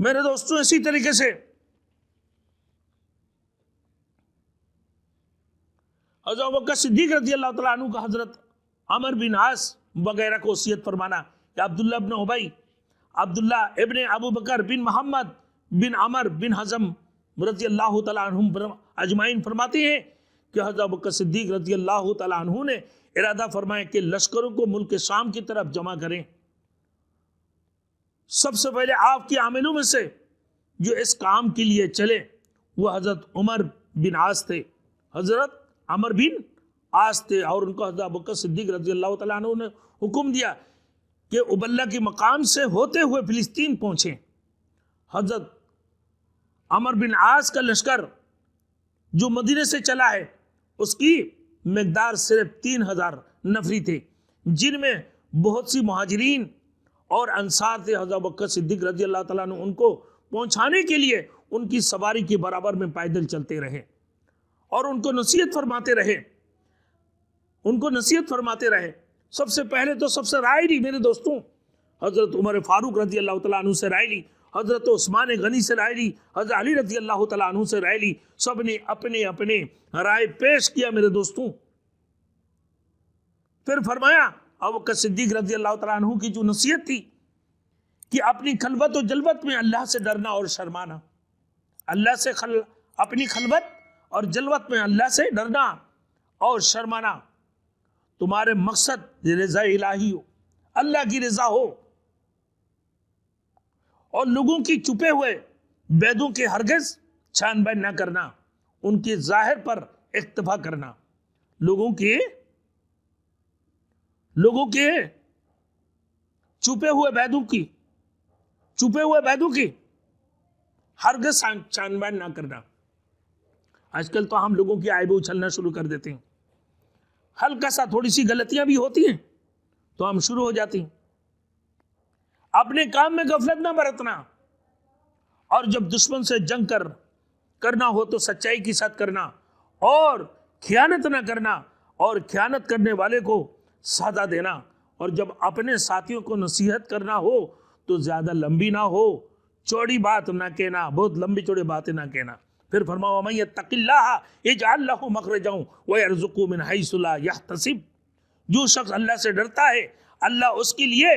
मेरे दोस्तों इसी तरीके से हज़रत अबू बकर सिद्दीक रज़ी अल्लाह तआला अन्हु का हज़रत अमर बिन आस वगैरह को वसीयत फरमाना कि अब्दुल्ला इब्न उबई, अब्दुल्ला इब्न अबू बकर बिन मोहम्मद बिन अमर बिन हज़म रज़ी अल्लाह तआला अन्हुम अजमाइन फरमाते हैं कि हज़रत अबू बकर सिद्दीक रज़ी अल्लाह तआला अन्हु ने इरादा फरमाया कि लश्करों को मुल्क शाम की तरफ जमा करें। सबसे पहले आपके आमिलों में से जो इस काम के लिए चले वो हज़रत उमर बिन आस थे, हज़रत अमर बिन आस थे, और उनको हज़रत अबू बकर सिद्दीक रज़ी अल्लाह तआला अन्हु ने हुक्म दिया कि उबल्ला के मकाम से होते हुए फिलिस्तीन पहुंचे। हज़रत अमर बिन आस का लश्कर जो मदीने से चला है उसकी मिकदार सिर्फ 3000 नफरी थे, जिनमें बहुत सी मुहाजिरीन और अंसार थे। हज़रत अबू बकर सिद्दीक रज़ी अल्लाह तआला अन्हु उनको पहुंचाने के लिए उनकी सवारी के बराबर में पैदल चलते रहे और उनको नसीहत फरमाते रहे। सबसे पहले तो सबसे राय ली मेरे दोस्तों हज़रत उमर फारूक रज़ी अल्लाह तआला अन्हु से राय ली, हज़रत उस्मान गनी से राय ली, हज़रत अली रज़ी अल्लाह तआला अन्हु से राय ली। सब ने अपने अपने राय पेश किया मेरे दोस्तों। फिर फरमाया अबू बकर सिद्दीक रज़ी अल्लाह तआला अन्हु की जो नसीहत थी कि अपनी खलवत और जलवत में अल्लाह से डरना और शर्माना, अल्लाह से अपनी खलवत और जलवत में अल्लाह से डरना और शर्माना, तुम्हारे मकसद रज़ा इलाही हो, अल्लाह की रज़ा हो, और लोगों की छुपे हुए बैदों के हरगिज़ छानबीन न करना, उनके जाहिर पर इक्तफा करना, लोगों के छुपे हुए बैदों की हरगिज़ छानबीन ना करना। आजकल तो हम लोगों की आयबें उछलना शुरू कर देते हैं, हल्का सा थोड़ी सी गलतियां भी होती हैं तो हम शुरू हो जाती हैं। अपने काम में गफलत ना बरतना, और जब दुश्मन से जंग करना हो तो सच्चाई के साथ करना, और खियानत ना करना, और खियानत करने वाले को सजा देना, और जब अपने साथियों को नसीहत करना हो तो ज्यादा लंबी ना हो, चौड़ी बात ना कहना, बहुत लंबी चौड़ी बातें ना कहना। फिर फरमाओ मैं यत्तकिल्लाह यजअल लहू मखरजन व यरज़ुक़हु मिन हैसु ला यहतसिब, जो शख्स अल्लाह से डरता है अल्लाह उसके लिए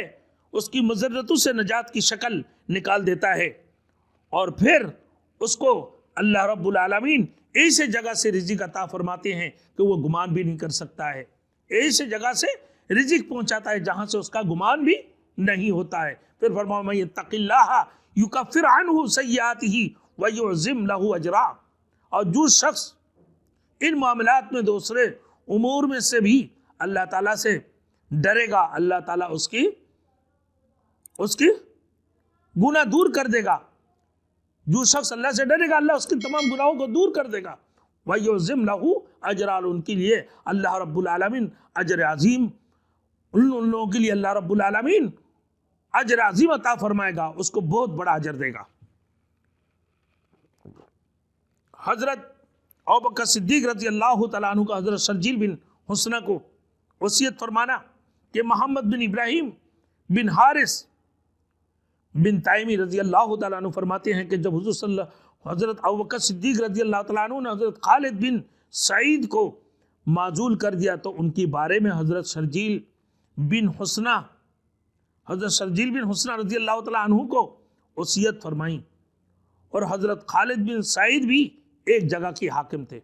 उसकी मुज़र्रतों से निजात की शक्ल निकाल देता है, और फिर उसको अल्लाह रब्बुल आलमीन ऐसे जगह से रिज़्क़ अता फरमाते हैं कि वो गुमान भी नहीं कर सकता है, ऐसे जगह से रिज़्क़ पहुंचाता है जहां से उसका गुमान भी नहीं होता है। फिर फरमाओ मैं यत्तकिल्लाह युकफ्फिर अन्हु सय्यातिही व युअज़्ज़िम लहू अजरा, और जो शख्स इन मामलात में दूसरे उमूर में से भी अल्लाह ताला से डरेगा, अल्लाह ताला उसकी गुनाह दूर कर देगा। जो शख्स अल्लाह से डरेगा अल्लाह उसके तमाम गुनाहों को दूर कर देगा। व युअज़्ज़िम लहू अजरा, उनके लिए अल्लाह रब्बुल आलमीन अजर अजीम, उन लोगों के लिए अल्लाह रब्बुल आलमीन अजर अजीम अता फरमाएगा, उसको बहुत बड़ा अजर देगा। हजरत अबू बकर सिद्दीक रज़ी अल्लाह तआला अन्हु का हजरत शर्जील बिन हुस्ना को वसीयत फरमाना कि मोहम्मद बिन इब्राहिम बिन हारिस बिन ताइमी रज़ी अल्लाह तआला अन्हु फरमाते हैं कि जब हजरत अबू बकर सिद्दीक रज़ी अल्लाह तआला अन्हु ने हजरत खालिद बिन सईद को माजूल कर दिया तो उनके बारे में हजरत शर्जील बिन हुस्ना रज़ी अल्लाह तआला अन्हु को वसीयत फरमाई। और हजरत खालिद बिन सईद भी एक जगह के हाकिम थे,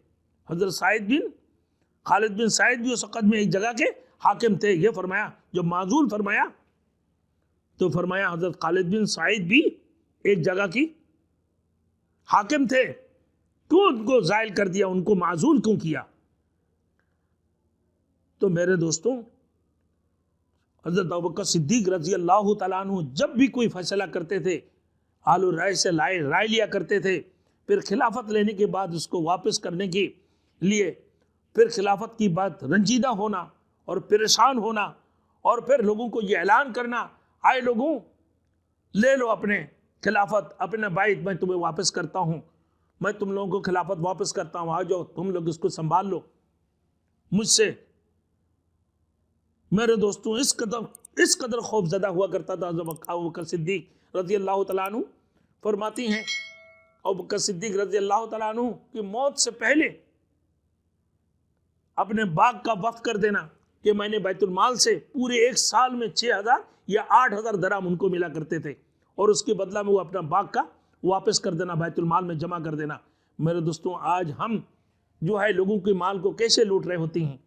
हजरत खालिद बिन सईद भी उस वक़्त में एक जगह के हाकिम थे। ये फरमाया जब माजूल फरमाया तो फरमाया हजरत खालिद बिन सईद भी एक जगह की हाकिम थे, क्यों उनको जायल कर दिया, उनको माजूल क्यों किया? तो मेरे दोस्तों हजरत अबू बकर सिद्दीक रज़ी अल्लाह तआला अन्हु जब भी कोई फैसला करते थे आलू राय से राय लिया करते थे, फिर खिलाफत लेने के बाद उसको वापस करने के लिए फिर खिलाफत की बात रंजीदा होना और परेशान होना, और फिर लोगों को ये ऐलान करना, आए लोगों ले लो अपने खिलाफत, अपने बाइत मैं तुम्हें वापस करता हूँ, मैं तुम लोगों को खिलाफत वापस करता हूँ, आ जाओ तुम लोग इसको संभाल लो मुझसे। मेरे दोस्तों इस कदर खौफजदा हुआ करता था अबू बकर सिद्दीक रज़ी अल्लाह तआला अन्हु। फरमाती हैं अबू बकर सिद्दीक रज़ी अल्लाह तआला अन्हु की मौत से पहले अपने बाग का वक्फ कर देना कि मैंने बैतुल माल से पूरे एक साल में 6,000 या 8,000 दराम उनको मिला करते थे, और उसके बदला में वो अपना बाग का वापस कर देना, बैतुल माल में जमा कर देना। मेरे दोस्तों, आज हम जो है लोगों के माल को कैसे लूट रहे होते हैं।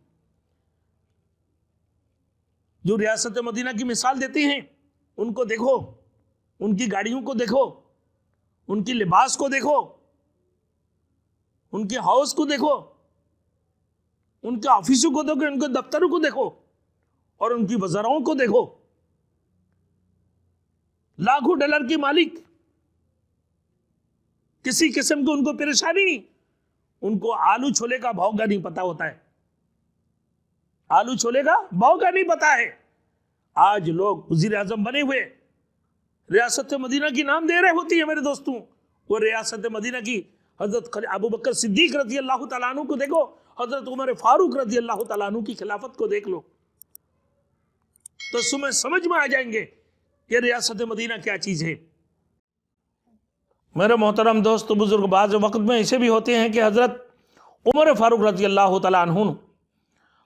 जो रियासत मदीना की मिसाल देते हैं उनको देखो, उनकी गाड़ियों को देखो, उनकी लिबास को देखो, उनके हाउस को देखो, उनके ऑफिसों को देखो, उनके दफ्तरों को देखो और उनकी वज़राओं को देखो। लाखों डॉलर के मालिक, किसी किस्म की उनको परेशानी नहीं। उनको आलू छोले का भाव का नहीं पता होता है, आलू छोले का भाव का नहीं पता है। आज लोग वज़ीर आज़म बने हुए रियासत मदीना की नाम दे रहे होती है। मेरे दोस्तों, वो रियासत मदीना की हजरत अबू बकर सिद्दीक रज़ी अल्लाह तआला अन्हु को देखो, हजरत उमर फारूक रज़ी अल्लाह तआला अन्हु की खिलाफत को देख लो, तो तुम्हें समझ में आ जाएंगे कि रियासत मदीना क्या चीज है। मेरे मोहतरम दोस्त बुजुर्ग, बाज़ वक्त में ऐसे भी होते हैं कि हजरत उमर फारूक रज़ी अल्लाह तआला अन्हु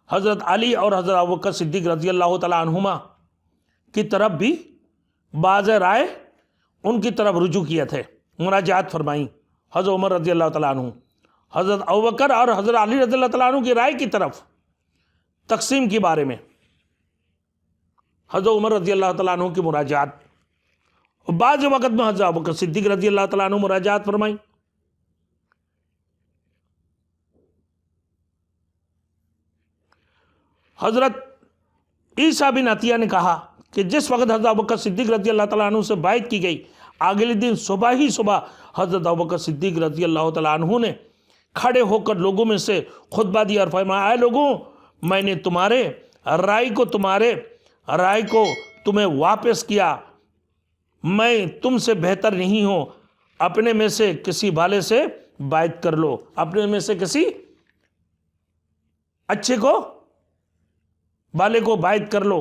हजरत अली और हजरत अबू बकर सिद्दीक रज़ी अल्लाह तआला अन्हुमा की तरफ भी बाज़ राय उनकी तरफ रुजू किए थे, मुराजात फरमाई। हजरत उमर रज़ी अल्लाह तआला अन्हु हजरत अबू बकर और हजरत अली रज़ी अल्लाह तआला अन्हु की राय की तरफ तकसीम के बारे में हजरत उमर रज़ी अल्लाह तआला अन्हु की मुराजात, और बाज़ वक़्त में हजरत अबू बकर सिद्दीक रज़ी अल्लाह तआला अन्हु मुराजात फरमाई। हजरत ईसा बिन अतिया ने कहा कि जिस वक्त हजरत अबू बकर सिद्दीक रज़ी अल्लाह तआला अन्हु से बायत की गई, अगले दिन सुबह ही सुबह हजरत अबू बकर सिद्दीक रज़ी अल्लाह तआला अन्हु ने खड़े होकर लोगों में से खुतबा दिया और फरमाया, लोगों, मैंने तुम्हारे राय को तुम्हें वापस किया। मैं तुमसे बेहतर नहीं हूं, अपने में से किसी वाले से बायत कर लो, अपने में से किसी अच्छे को वाले को बायत कर लो।